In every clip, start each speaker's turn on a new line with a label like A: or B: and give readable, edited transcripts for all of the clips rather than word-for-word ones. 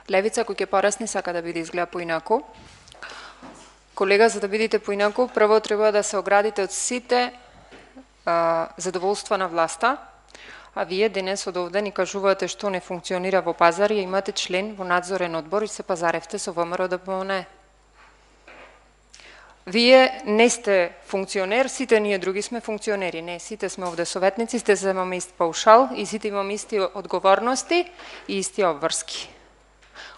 A: Левица кој ќе порасне сака да биде изгледа поинаку. Колега, за да бидете поинаку, прво треба да се оградите од сите задоволства на власта, а вие денес од овде ни кажувате што не функционира во пазар и имате член во надзорен одбор и се пазаревте со ВМРО ДПМН. Вие не сте функционер, сите ние други сме функционери. Не, сите сме овде советници, сите земаме ист паушал и сите имаме исти одговорности и исти обврски.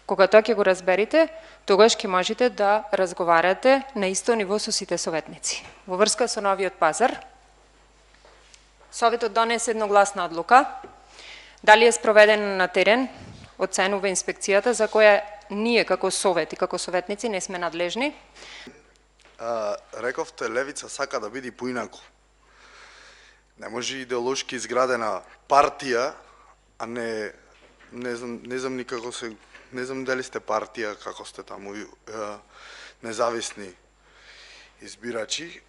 A: Кога тоа ќе го разберете, тогаш ќе можете да разговарате на исто ниво со сите советници. Во врска со новиот пазар, Советот донесе едногласна одлука. Дали е спроведена на терен, оценува инспекцијата, за која ние како совет и како советници не сме надлежни.
B: Рековте, левица сака да биде поинаку. Не може идеолошки изградена партија, а не знам никако се, не знам дали сте партија, како сте таму независни избирачи.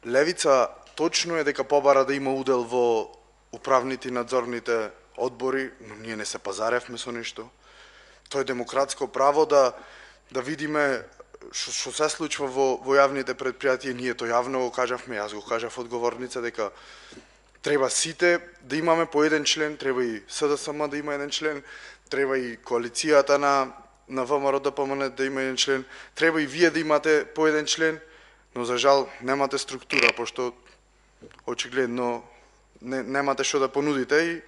B: Левица точно е дека побара да има удел во управните и надзорните одбори, но ние не се пазаревме со ништо. Тоа е демократско право да видиме што се случува во јавните предпријатија. Ние тоа јавно го кажавме, јас го кажав од говорница дека треба сите да имаме по еден член, треба и СДСМ да има еден член, треба и коалицијата на ВМРО ДПМН да има еден член, треба и вие да имате по еден член, но за жал немате структура, пошто очигледно немате што да понудите и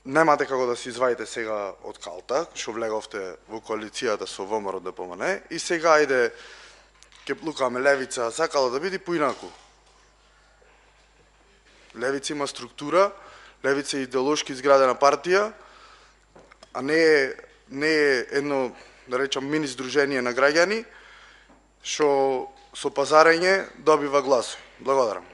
B: немате како да се извадите сега од калта, што влеговте во коалицијата со ВМРО ДПМН и сега ајде ќе плукаме левица, сакала да биде поинаку. Левица има структура, левица е идеолошки изградена партија, а не е едно, да речам, мини здружение на граѓани, што со пазарење добива гласови. Благодарам.